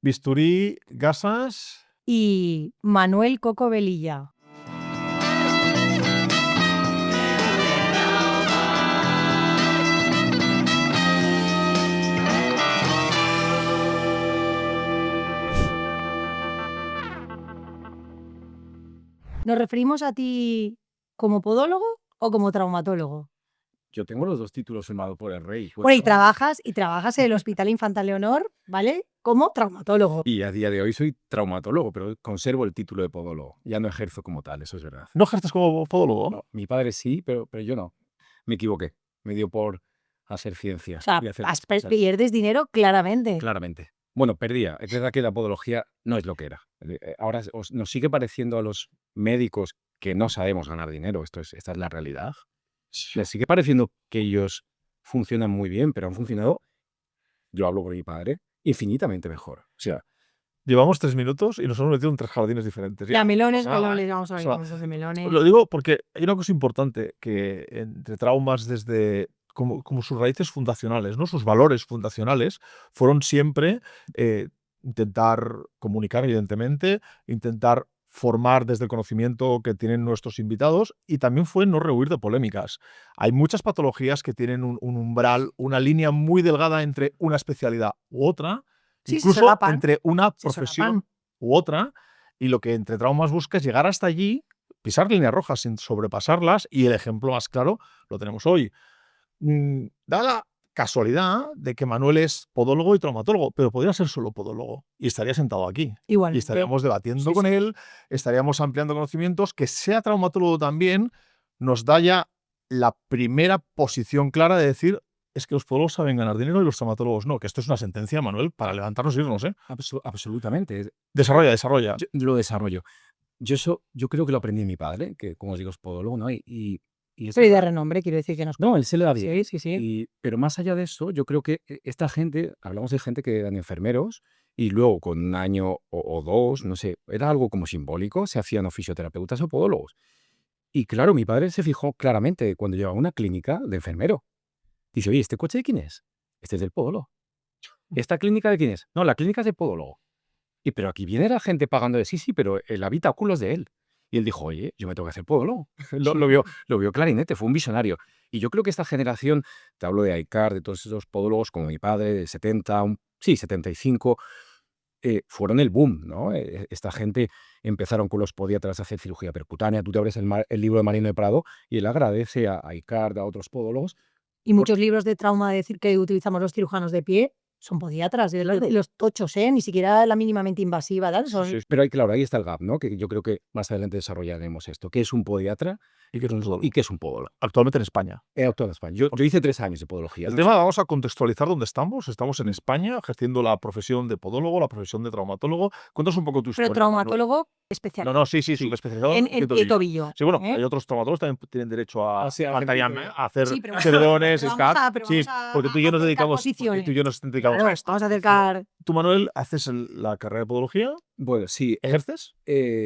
Bisturí, gasas. Y Manuel Coco Velilla. ¿Nos referimos a ti como podólogo o como traumatólogo? Yo tengo los dos títulos firmados por el rey. Bueno, y trabajas en el Hospital Infanta Leonor, ¿vale? Como traumatólogo. Y a día de hoy soy traumatólogo, pero conservo el título de podólogo. Ya no ejerzo como tal, eso es verdad. ¿No ejerces como podólogo? No, mi padre sí, pero yo no. Me equivoqué. Me dio por hacer ciencia. O sea, y hacer pierdes dinero claramente. Claramente. Bueno, perdía. Es verdad que la podología no es lo que era. Ahora nos sigue pareciendo a los médicos que no sabemos ganar dinero. Esta es la realidad. Les sigue pareciendo que ellos funcionan muy bien, pero han funcionado, yo hablo por mi padre, infinitamente mejor. O sea, llevamos 3 minutos y nos hemos metido en 3 jardines diferentes. Ya, melones, vamos a ver cosas de melones. Lo digo porque hay una cosa importante que entre traumas desde como sus raíces fundacionales, ¿no? Sus valores fundacionales fueron siempre intentar comunicar, evidentemente, intentar formar desde el conocimiento que tienen nuestros invitados, y también fue no rehuir de polémicas. Hay muchas patologías que tienen un umbral, una línea muy delgada entre una especialidad u otra, Sí, incluso entre una profesión u otra, y lo que entre traumas busca es llegar hasta allí, pisar líneas rojas sin sobrepasarlas, y el ejemplo más claro lo tenemos hoy. Da la casualidad de que Manuel es podólogo y traumatólogo, pero podría ser solo podólogo y estaría sentado aquí. Igual. Y estaríamos debatiendo con él, estaríamos ampliando conocimientos. Que sea traumatólogo también nos da ya la primera posición clara de decir: es que los podólogos saben ganar dinero y los traumatólogos no. Que esto es una sentencia, Manuel, para levantarnos y irnos, ¿eh? absolutamente. Desarrolla. Lo desarrollo. Yo creo que lo aprendí de mi padre, que como os digo es podólogo, ¿no? Pero y de renombre, quiero decir que nos... No, él se le da bien. Sí. Pero más allá de eso, yo creo que esta gente, hablamos de gente que eran enfermeros y luego con un año o dos, no sé, era algo como simbólico, se hacían fisioterapeutas o podólogos. Y claro, mi padre se fijó claramente cuando llevaba una clínica de enfermero. Dice, oye, ¿este coche de quién es? Este es del podólogo. ¿Esta clínica de quién es? No, la clínica es del podólogo. Pero aquí viene la gente pagando de sí, pero el habitáculo es de él. Y él dijo, oye, yo me tengo que hacer podólogo. Lo vio clarinete, fue un visionario. Y yo creo que esta generación, te hablo de Aicar, de todos esos podólogos como mi padre, de 75, fueron el boom, ¿no? Esta gente empezaron con los podiatras a hacer cirugía percutánea. Tú te abres el libro de Marino de Prado y él agradece a Aicar, a otros podólogos. Y muchos libros de trauma, decir que utilizamos los cirujanos de pie, son podiatras, de los tochos, ni siquiera la mínimamente invasiva. ¿Tal? Sí. Pero claro, ahí está el gap, ¿no? Que yo creo que más adelante desarrollaremos esto. ¿Qué es un podiatra y qué es un podólogo? Actualmente en España. Actualmente en España. Yo hice 3 años de podología. El tema, vamos a contextualizar dónde estamos. Estamos en España ejerciendo la profesión de podólogo, la profesión de traumatólogo. Cuéntanos un poco tu historia. Pero traumatólogo especial. No, sí, especializado en pie tobillo. Sí, bueno, hay otros traumatólogos que también tienen derecho a hacer severones, porque tú y yo nos dedicamos. Vamos a acercar. ¿Tú, Manuel, haces la carrera de podología? Bueno, sí. ¿Ejerces?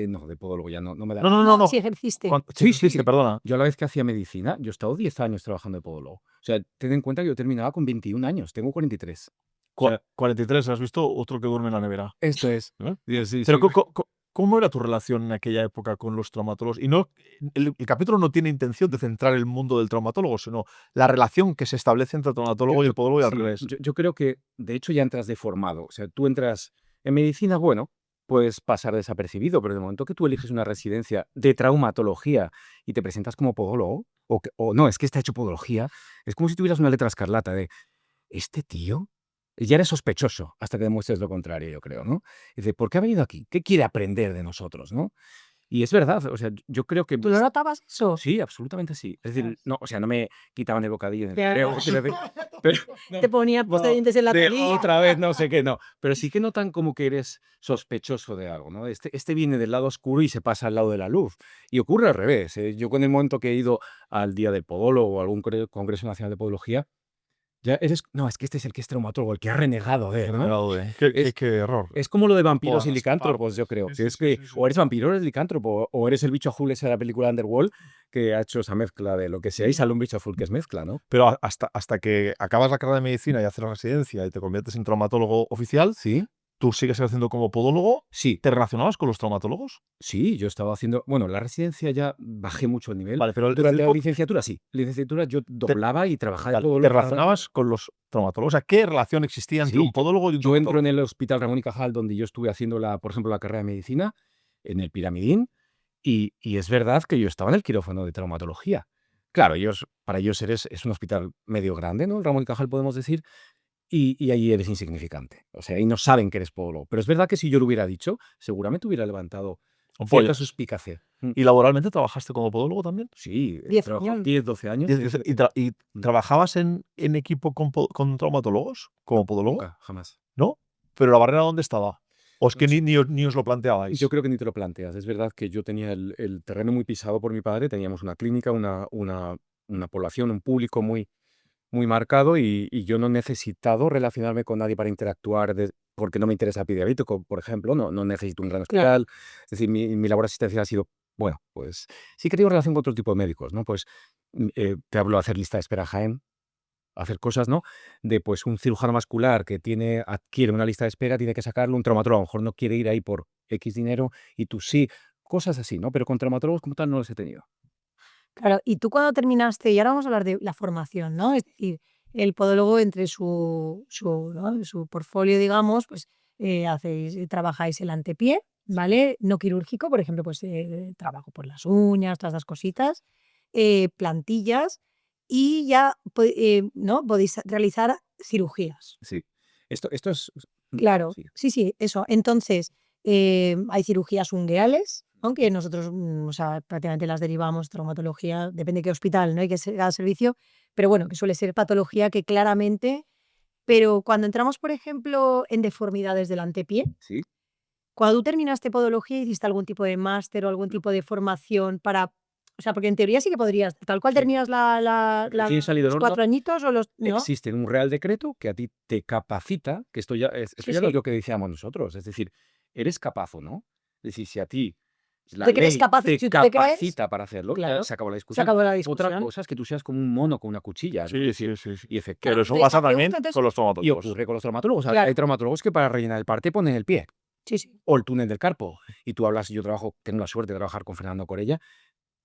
No, de podólogo ya no me da. No. Sí, ejerciste. Sí, perdona. Yo a la vez que hacía medicina, yo he estado 10 años trabajando de podólogo. O sea, ten en cuenta que yo terminaba con 21 años, tengo 43. 43, ¿has visto? Otro que duerme en la nevera. Esto es. Sí. Pero ¿cómo era tu relación en aquella época con los traumatólogos? Y no, el capítulo no tiene intención de centrar el mundo del traumatólogo, sino la relación que se establece entre el traumatólogo y el podólogo y al revés. Yo creo que, de hecho, ya entras deformado. O sea, tú entras en medicina, bueno, puedes pasar desapercibido, pero en el momento que tú eliges una residencia de traumatología y te presentas como podólogo, o no, es que está hecho podología, es como si tuvieras una letra escarlata de, este tío, ya eres sospechoso hasta que demuestres lo contrario, yo creo, ¿no? Dice, ¿por qué ha venido aquí? ¿Qué quiere aprender de nosotros, no? Y es verdad, o sea, yo creo que... ¿Tú lo notabas eso? Sí, absolutamente sí. Es decir, no, o sea, no me quitaban el bocadillo. Pero, te ponía dientes en la nariz. Otra vez, no sé qué, no. Pero sí que notan como que eres sospechoso de algo, ¿no? Este viene del lado oscuro y se pasa al lado de la luz. Y ocurre al revés. Yo con el momento que he ido al Día del Podólogo o algún Congreso Nacional de Podología, ya eres... No, es que este es el que es traumatólogo, el que ha renegado de él, ¿no? Qué error. Es como lo de vampiros y licántropos, yo creo. O eres vampiro o eres licántropo, o eres el bicho azul ese de la película Underworld, que ha hecho esa mezcla de lo que sea y sale un bicho azul que es mezcla, ¿no? Pero hasta que acabas la carrera de medicina y haces la residencia y te conviertes en traumatólogo oficial, ¿sí? tú sigues haciendo como podólogo. Sí, ¿Te relacionabas con los traumatólogos? sí, yo estaba haciendo, bueno, la residencia ya bajé mucho el nivel. Vale, pero Durante la licenciatura sí. Licenciatura yo doblaba y trabajaba de vale, podólogo. ¿te relacionabas con los traumatólogos? O sea, ¿qué relación existía entre Sí, un podólogo y un yo entro traumatólogo? en el Hospital Ramón y Cajal, donde yo estuve haciendo, por ejemplo, la carrera de medicina, en el Piramidín, y es verdad que yo estaba en el quirófano de traumatología. Claro, para ellos es un hospital medio grande, ¿no? El Ramón y Cajal, podemos decir, y ahí eres insignificante. O sea, ahí no saben que eres podólogo. Pero es verdad que si yo lo hubiera dicho, seguramente hubiera levantado cierta Ampollas. suspicacia. ¿Y laboralmente trabajaste como podólogo también? Sí, 10 trabajo años. 10, 12 años. ¿Y trabajabas en equipo con traumatólogos como podólogo? Nunca, jamás. ¿No? ¿Pero la barrera dónde estaba? ¿O es que Pues, ni os lo planteabais? yo creo que ni te lo planteas. Es verdad que yo tenía el terreno muy pisado por mi padre, teníamos una clínica, una población, un público muy, muy marcado, y yo no he necesitado relacionarme con nadie para interactuar, porque no me interesa el pie diabético, por ejemplo, no necesito un gran Claro. hospital. Es decir, mi labor asistencial ha sido, bueno, pues sí que he tenido relación con otro tipo de médicos, ¿no? Pues te hablo de hacer lista de espera Jaén, hacer cosas, ¿no? De pues un cirujano vascular que adquiere una lista de espera, tiene que sacarlo, un traumatólogo a lo mejor no quiere ir ahí por X dinero y tú sí, cosas así, ¿no? Pero con traumatólogos como tal no los he tenido. Claro, y tú cuando terminaste, y ahora vamos a hablar de la formación, ¿no? Es decir, el podólogo entre ¿no? su portfolio, digamos, pues trabajáis el antepié, ¿vale? No quirúrgico, por ejemplo, pues trabajo por las uñas, todas esas cositas, plantillas, y ya ¿no? Podéis realizar cirugías. Sí. Esto es... Claro, Sí. sí, sí, eso. Entonces, hay cirugías ungueales, aunque nosotros, o sea, prácticamente las derivamos, traumatología, depende de qué hospital, ¿no? Y qué cada servicio, pero bueno, que suele ser patología que claramente, pero cuando entramos, por ejemplo, en deformidades del antepié, Sí. cuando tú terminaste podología, ¿hiciste algún tipo de máster o algún tipo de formación para, o sea, porque en teoría sí que podrías, tal cual Sí. terminas Recién salido del los horno, 4 añitos o los, ¿no? existe un real decreto que a ti te capacita, que esto Sí, ya no es sí. lo que decíamos nosotros, es decir, eres capaz o no. Es decir, si a ti la ¿Te crees ley capaz? te Si tú te crees, capacita para hacerlo, ya claro, se acabó la se discusión. acabó la Otra discusión. cosa es que tú seas como un mono con una cuchilla, ¿no? Sí, sí, sí, sí. Y Pero efectivamente. eso Entonces, pasa la también pregunta, entonces, con los Y traumatólogos. ocurre con los traumatólogos. claro, Hay traumatólogos que para rellenar el parte ponen el pie sí, sí. o el túnel del carpo. Y tú hablas, yo tengo la suerte de trabajar con Fernando Corella.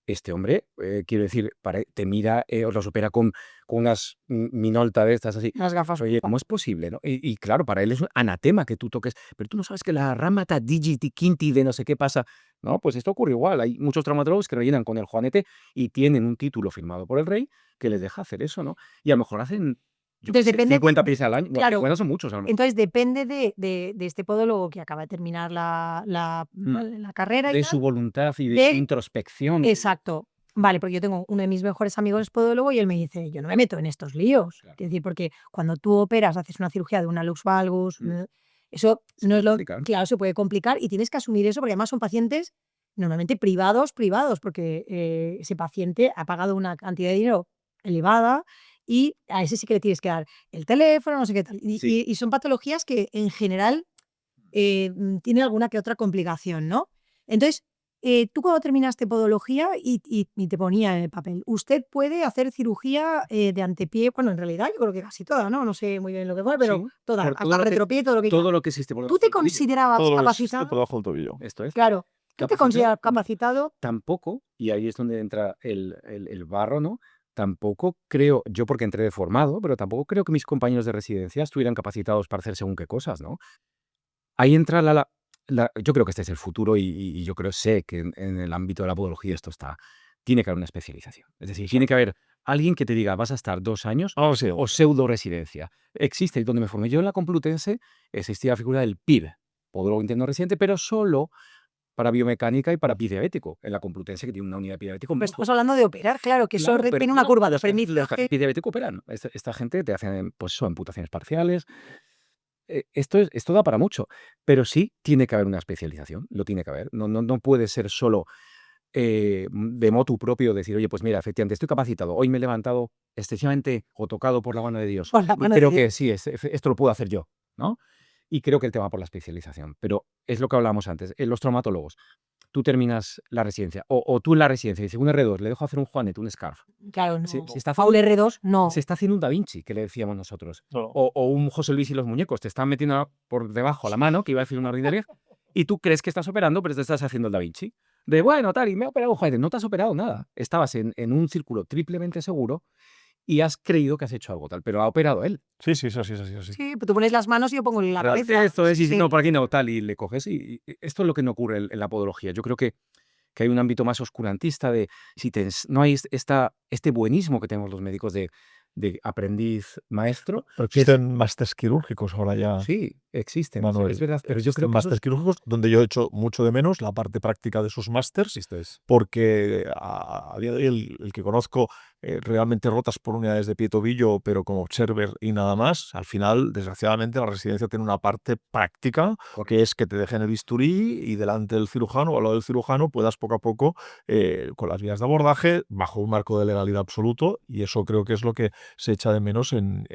Este hombre, quiero decir, te mira, os los opera con unas Minolta de estas así. Las gafas. Oye, ¿cómo es posible, no? Y claro, para él es un anatema que tú toques, pero tú no sabes que la ramata digiti quinti de no sé qué pasa. No, pues esto ocurre igual. Hay muchos traumatólogos que rellenan con el Juanete y tienen un título firmado por el rey que les deja hacer eso, ¿no? Y a lo mejor hacen, yo qué Entonces sé, depende, 50 pies al año. No, claro, 50 son muchos a lo mejor. entonces depende de este podólogo que acaba de terminar la carrera y De su tal, voluntad y de su de introspección. exacto. Vale, porque yo tengo uno de mis mejores amigos es podólogo y él me dice: "Yo no me meto en estos líos". Claro. Es decir, porque cuando tú operas, haces una cirugía de una lux valgus, eso Se no puede es lo complicar. claro, se puede complicar y tienes que asumir eso, porque además son pacientes normalmente privados, porque, ese paciente ha pagado una cantidad de dinero elevada y a ese sí que le tienes que dar el teléfono, no sé qué tal. Y Sí. y son patologías que en general, tienen alguna que otra complicación, ¿no? Entonces, tú cuando terminaste podología y te ponía en el papel, usted puede hacer cirugía, de antepié, bueno, en realidad yo creo que casi toda, ¿no? No sé muy bien lo que fue, pero Sí, toda, por hasta retropié, todo lo que quiera. todo lo que existe por ¿Tú debajo te del tobillo. considerabas Todo lo que existe por capacitado? debajo del tobillo. Esto es. Claro, ¿tú te Capacitado, consideras capacitado? tampoco, y ahí es donde entra el barro, ¿no? Tampoco creo, yo porque entré de formado, pero tampoco creo que mis compañeros de residencia estuvieran capacitados para hacer según qué cosas, ¿no? Ahí entra yo creo que este es el futuro y yo sé que en el ámbito de la podología tiene que haber una especialización. Es decir, tiene que haber alguien que te diga, vas a estar 2 años Ah, sí. o pseudo residencia. Existe, y donde me formé yo en la Complutense, existía la figura del PIB, podólogo interno residente, pero solo para biomecánica y para pie diabético, en la Complutense, que tiene una unidad de pie diabético Pero muy estamos fuerte. hablando de operar, claro, que eso Claro, pero tiene una curva de los aprendizaje. pie diabético operan. Esta gente te hacen, pues eso, amputaciones parciales. Esto da para mucho, pero sí tiene que haber una especialización, lo tiene que haber. No puede ser solo de motu propio decir, oye, pues mira, efectivamente estoy capacitado, hoy me he levantado excesivamente o tocado por la mano de Dios Por la y mano de creo Dios. que sí, esto lo puedo hacer yo, ¿no? Y creo que el tema por la especialización, pero es lo que hablábamos antes, los traumatólogos. tú terminas la residencia, o tú en la residencia, dices un R2, le dejo hacer un Juanet, un Scarf. Claro, no. Se está Paul haciendo, R2, no. se está haciendo un Da Vinci, que le decíamos nosotros. No, no. O un José Luis y los muñecos, te están metiendo por debajo la mano, que iba a decir una ordinaria, y tú crees que estás operando, pero te estás haciendo el Da Vinci. De bueno, tal, y me he operado un Juanet. No te has operado nada. Estabas en un círculo triplemente seguro y has creído que has hecho algo tal, pero ha operado él. Sí, sí, es así, es así. Sí, pues tú pones las manos y yo pongo la Real- cabeza. Esto es, y Sí. no, por aquí no, tal, y le coges. Y esto es lo que no ocurre en la podología. Yo creo que hay un ámbito más oscurantista de si no hay este buenismo que tenemos los médicos de aprendiz maestro. Pero que es- existen másters quirúrgicos ahora ya, sí, existen, Manuel. es verdad, pero yo Existen creo que eso másters quirúrgicos donde yo he hecho mucho de menos la parte práctica de esos másters, esto es. porque a día de hoy el que conozco realmente rotas por unidades de pie y tobillo, pero como observer y nada más, al final, desgraciadamente, la residencia tiene una parte práctica, que es que te dejen el bisturí y delante del cirujano o al lado del cirujano puedas poco a poco, con las vías de abordaje, bajo un marco de legalidad absoluto, y eso creo que es lo que se echa de menos en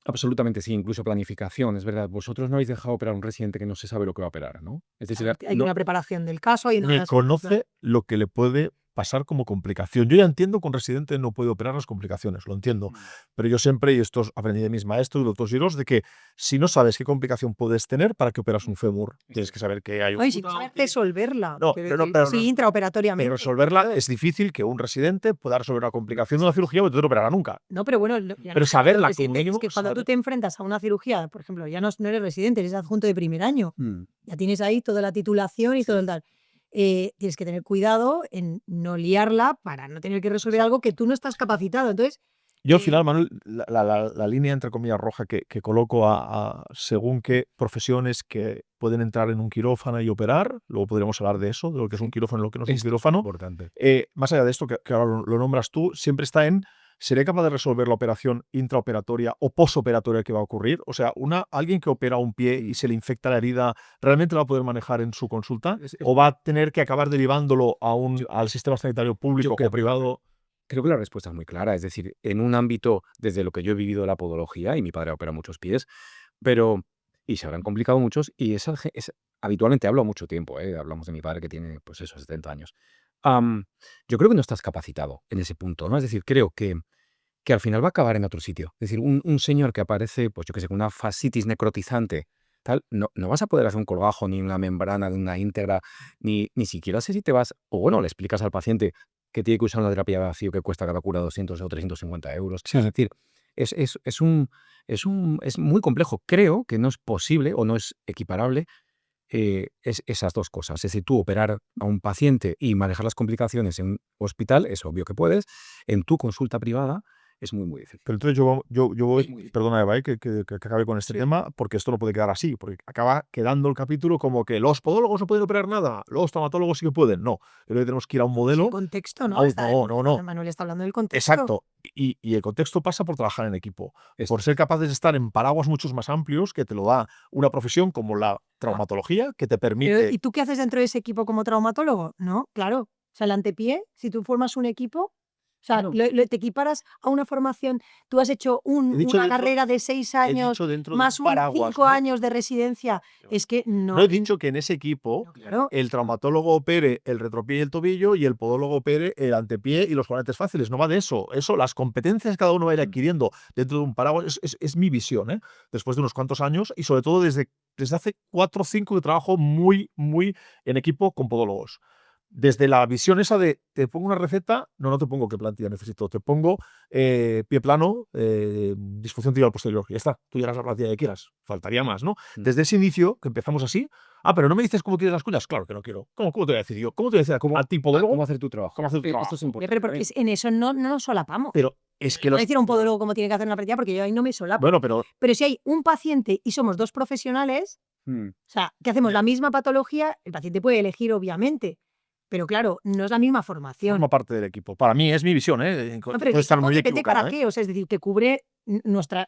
Absolutamente sí, incluso planificación, es verdad. Vosotros no habéis dejado operar a un residente que no se sabe lo que va a operar, ¿no? Es decir, Hay no- una preparación del caso, hay ni una... conoce lo que le puede pasar como complicación. Yo ya entiendo que un residente no puede operar las complicaciones, lo entiendo, pero yo siempre, y esto aprendí de mis maestros, doctor Girós, de que si no sabes qué complicación puedes tener, ¿para qué operas un fémur? Tienes que saber que hay un... Ay, si no sabes resolverla. No, quiero pero no, decir, pero sí, no. intraoperatoriamente. Pero resolverla es difícil que un residente pueda resolver una complicación de una cirugía porque tú no operará nunca. No, pero bueno, ya Pero no saberla es como mínimo, que cuando tú saber- te enfrentas a una cirugía, por ejemplo, ya no eres residente, eres adjunto de primer año, Mm. ya tienes ahí toda la titulación y todo el tal. Tienes que tener cuidado en no liarla para no tener que resolver algo que tú no estás capacitado. Entonces, Yo al final, Manuel, la línea entre comillas roja que coloco a según qué profesiones que pueden entrar en un quirófano y operar, luego podríamos hablar de eso, de lo que es un quirófano y lo que no es un Esto es quirófano. importante. Más allá de esto, que ahora lo nombras tú, siempre está en, ¿seré capaz de resolver la operación intraoperatoria o posoperatoria que va a ocurrir? O sea, alguien que opera un pie y se le infecta la herida, ¿realmente la va a poder manejar en su consulta? ¿O va a tener que acabar derivándolo al sistema sanitario público o privado? Creo que la respuesta es muy clara. Es decir, en un ámbito, desde lo que yo he vivido de la podología, y mi padre opera muchos pies, y se habrán complicado muchos, y habitualmente hablo mucho tiempo, hablamos de mi padre que tiene, pues eso, 70 años. Yo creo que no estás capacitado en ese punto, ¿no? Es decir, creo que al final va a acabar en otro sitio. Es decir, un señor que aparece, pues yo que sé, con una fascitis necrotizante, tal, no vas a poder hacer un colgajo, ni una membrana de una íntegra, ni siquiera sé si te vas, o bueno, le explicas al paciente que tiene que usar una terapia de vacío que cuesta cada cura 200 o 350 euros. Sí. Es decir, es muy complejo. Creo que no es posible o no es equiparable esas dos cosas. Es decir, tú operar a un paciente y manejar las complicaciones en un hospital, es obvio que puedes. En tu consulta privada es muy, muy difícil. Pero entonces yo Es muy voy, difícil. perdona Eva, que acabe con este Sí. tema, porque esto no puede quedar así, porque acaba quedando el capítulo como que los podólogos no pueden operar nada, los traumatólogos sí que pueden. No, creo que tenemos que ir a un modelo. el contexto, ¿no? No. Manuel está hablando del contexto. Exacto. Y el contexto pasa por trabajar en equipo, Esto por ser capaces de estar en paraguas muchos más amplios que te lo da una profesión como la traumatología, que te Pero, permite... ¿y tú qué haces dentro de ese equipo como traumatólogo? No, claro. O sea, el antepié, si tú formas un equipo, o sea, Claro. te equiparas a una formación, tú has hecho He dicho una dentro- carrera de 6 he años dicho dentro de más un un paraguas, 5 ¿no? años de residencia. Es que no. No he dicho que en ese equipo No, claro. el traumatólogo opere el retropié y el tobillo y el podólogo opere el antepié y los juanetes fáciles. No va de eso. Eso, las competencias que cada uno va a ir adquiriendo dentro de un paraguas, es mi visión, ¿eh? Después de unos cuantos años y sobre todo desde hace 4 o 5 que trabajo muy en equipo con podólogos. Desde la visión esa de te pongo una receta, no te pongo qué plantilla necesito, te pongo pie plano, disfunción tibial posterior, y ya está, tú llegas a la plantilla que quieras, faltaría más, ¿no? Desde ese inicio, que empezamos así, pero no me dices cómo tienes las cuñas, claro que no quiero. ¿Cómo te voy a decir yo? ¿Cómo te voy a decir a ti podólogo? ¿Cómo hacer tu trabajo? ¿Cómo hacer tu Esto trabajo? es importante. Pero porque en eso no nos solapamos. Pero es que No los... decir a un podólogo cómo tiene que hacer una práctica porque yo ahí no me solapo. Bueno, pero Pero si hay un paciente y somos 2 profesionales, Mm. o sea, que hacemos la misma patología, el paciente puede elegir, obviamente. Pero claro, no es la misma formación. forma parte del equipo. Para mí es mi visión, ¿eh? No, pero Puede estar muy depende equivocada, para qué, o sea, es decir, que cubre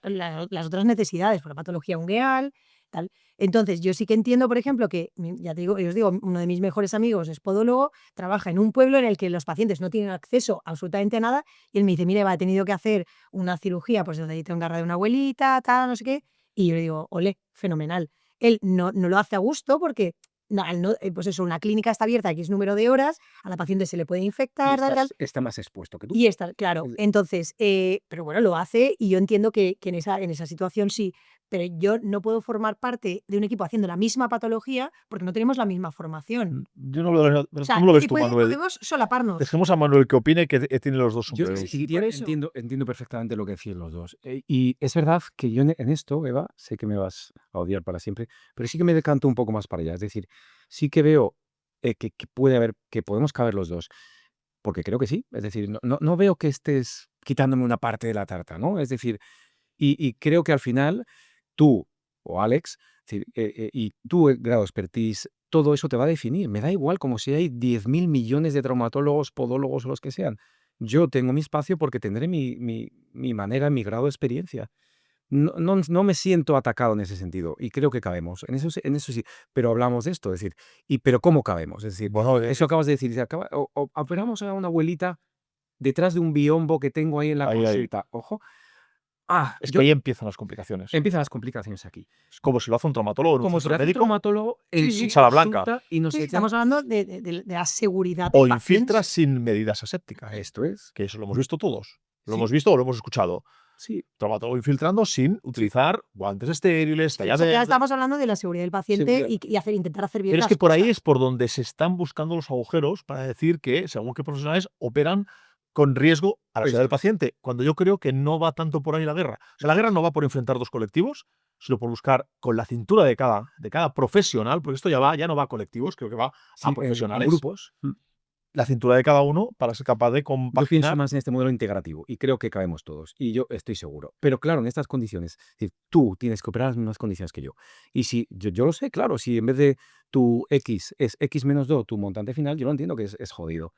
las otras necesidades, por la patología ungueal, tal. Entonces, yo sí que entiendo, por ejemplo, que, ya te digo, os digo, uno de mis mejores amigos es podólogo, trabaja en un pueblo en el que los pacientes no tienen acceso absolutamente a nada, y él me dice, mire, he tenido que hacer una cirugía, pues donde tengo que agarrar de una abuelita, tal, no sé qué, y yo le digo, ole, fenomenal. Él no lo hace a gusto porque pues eso, una clínica está abierta X número de horas, a la paciente se le puede infectar, está más expuesto que tú. y está, claro. Entonces, pero bueno, lo hace y yo entiendo que en esa situación sí, pero yo no puedo formar parte de un equipo haciendo la misma patología porque no tenemos la misma formación. Yo no lo veo. O sea, ¿Cómo lo ves tú, Manuel? podemos solaparnos. Dejemos a Manuel que opine, que tiene los dos Yo sombreros. sí, por eso. entiendo perfectamente lo que decís los dos. Y es verdad que yo en esto, Eva, sé que me vas a odiar para siempre, pero sí que me decanto un poco más para allá. Es decir, sí que veo que puede haber, que podemos caber los dos, porque creo que sí. Es decir, no veo que estés quitándome una parte de la tarta, ¿no? Es decir, y creo que al final tú o Alex, es decir, y tu grado de expertise, todo eso te va a definir. Me da igual como si hay 10.000 millones de traumatólogos, podólogos o los que sean. Yo tengo mi espacio porque tendré mi manera, mi grado de experiencia. No me siento atacado en ese sentido y creo que cabemos. En eso sí, pero hablamos de esto, es decir, pero ¿cómo cabemos? Es decir, Bueno, eso acabas de decir, o operamos a una abuelita detrás de un biombo que tengo ahí en la ahí. consulta. Ojo. Es que ahí empiezan las complicaciones. Empiezan las complicaciones aquí. Es como si lo hace un traumatólogo en un Como si centro lo hace un médico traumatólogo en Sí, su sí. Sala blanca. consulta y nos Sí, echa- estamos hablando de la seguridad o del paciente. infiltra sin medidas asépticas. Esto es. Que eso lo hemos visto todos. Lo Sí. hemos visto o lo hemos escuchado. Sí. Traumatólogo infiltrando sin utilizar guantes estériles, O talla sea, ya verde. estamos hablando de la seguridad del paciente Seguridad. y intentar hacer bien Pero es las que por ahí cosas. es por donde se están buscando los agujeros para decir que, según qué profesionales, operan con riesgo a la seguridad del paciente, cuando yo creo que no va tanto por ahí la guerra. O sea, la guerra no va por enfrentar dos colectivos, sino por buscar con la cintura de cada profesional, porque esto ya no va a colectivos, creo que va Sí, a en profesionales. grupos. La cintura de cada uno para ser capaz de Yo pienso compaginar. más en este modelo integrativo y creo que cabemos todos. Y yo estoy seguro. Pero claro, en estas condiciones, es decir, tú tienes que operar en las mismas condiciones que yo. Y si yo lo sé, claro, si en vez de tu X es X menos 2, tu montante final, yo lo entiendo que es jodido.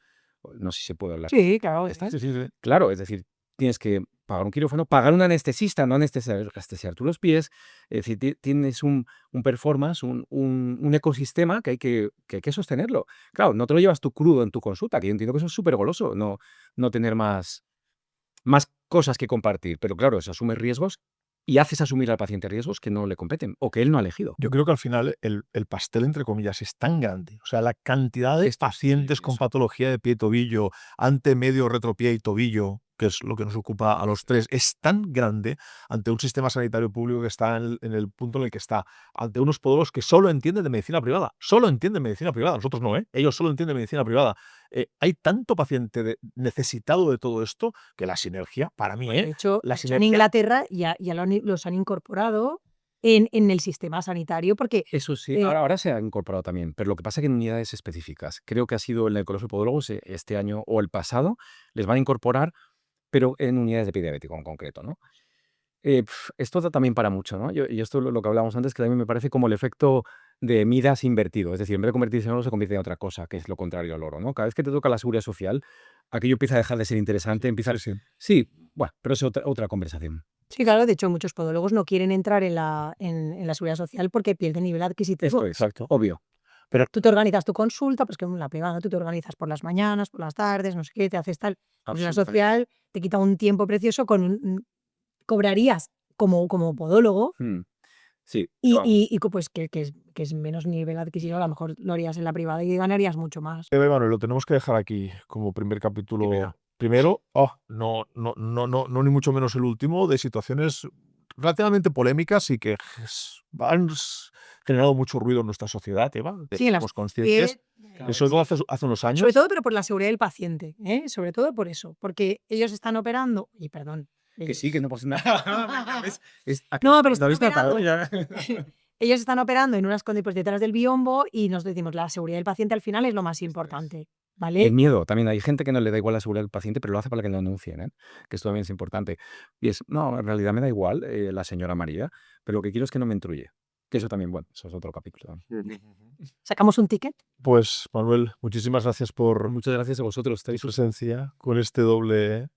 No sé si se puede hablar. Sí, claro. ¿Estás? Sí. Claro, es decir, tienes que pagar un quirófano, pagar un anestesista, no anestesiar tú los pies. Es decir, tienes un performance, un ecosistema que hay que sostenerlo. Claro, no te lo llevas tú crudo en tu consulta, que yo entiendo que eso es súper goloso, no tener más cosas que compartir. Pero claro, eso asume riesgos y haces asumir al paciente riesgos que no le competen o que él no ha elegido. Yo creo que al final el pastel, entre comillas, es tan grande. O sea, la cantidad de pacientes con patología de pie y tobillo, ante, medio, retropié y tobillo, que es lo que nos ocupa a los tres, es tan grande ante un sistema sanitario público que está en el punto en el que está, ante unos podólogos que solo entienden de medicina privada. Solo entienden medicina privada. Nosotros no, ¿eh? Ellos solo entienden medicina privada. Hay tanto paciente necesitado de todo esto que la sinergia, para mí, De hecho, la en sinergia. Inglaterra ya los han incorporado en el sistema sanitario porque Eso sí, ahora se ha incorporado también, pero lo que pasa es que en unidades específicas. Creo que ha sido en el Colegio de Podólogos este año o el pasado, les van a incorporar, pero en unidades de pie diabético en concreto, ¿no? Esto da también para mucho, ¿no? Y esto lo que hablábamos antes, que también me parece como el efecto de Midas invertido. Es decir, en vez de convertirse en oro, se convierte en otra cosa, que es lo contrario al oro, ¿no? Cada vez que te toca la seguridad social, aquello empieza a dejar de ser interesante, Sí, bueno, pero es otra conversación. sí, claro, de hecho muchos podólogos no quieren entrar en la seguridad social porque pierden nivel adquisitivo. Esto es, obvio. Tú te organizas tu consulta, pues que en la privada tú te organizas por las mañanas, por las tardes, no sé qué, te haces tal. La seguridad social te quita un tiempo precioso cobrarías como podólogo Sí, y pues que es menos nivel adquisitivo, a lo mejor lo harías en la privada y ganarías mucho más. Eva y Manuel, lo tenemos que dejar aquí como primer capítulo. Primero. Primero, no, ni mucho menos el último, de situaciones relativamente polémicas y que han generado mucho ruido en nuestra sociedad, Eva. Sí, en las Somos conscientes. Eso todo hace unos años. sobre todo, pero por la seguridad del paciente, ¿eh? Sobre todo por eso, porque ellos están operando, y perdón. Que sí, que no pasa nada. No, pero ¿Lo habéis están tratado operando. ya? Ellos están operando en unas condiciones pues, detrás del biombo y nos decimos la seguridad del paciente al final es lo más importante, ¿vale? El miedo, también hay gente que no le da igual la seguridad del paciente, pero lo hace para que lo denuncien, ¿eh? Que esto también es importante. Y no, en realidad me da igual la señora María, pero lo que quiero es que no me entruye. Que eso también, bueno, eso es otro capítulo. ¿Sacamos un ticket? Pues, Manuel, muchísimas gracias por Muchas gracias a vosotros. tu presencia con este doble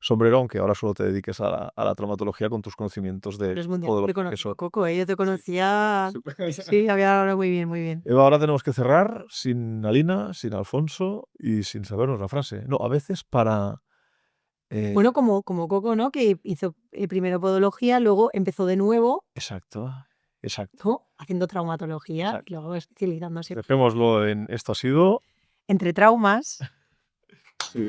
sombrero, aunque ahora solo te dediques a la traumatología con tus conocimientos de Eres mundial. todo lo Te que conozco, eso. Coco, yo te conocía. Sí, había hablado muy bien, muy bien. Eva, ahora tenemos que cerrar sin Alina, sin Alfonso y sin sabernos la frase. No, a veces para... Bueno, como Coco, ¿no? Que hizo primero podología, luego empezó de nuevo. Exacto. Exacto. tú haciendo traumatología, Exacto. y luego especializándose. Dejémoslo en esto ha sido. Entre traumas. Sí.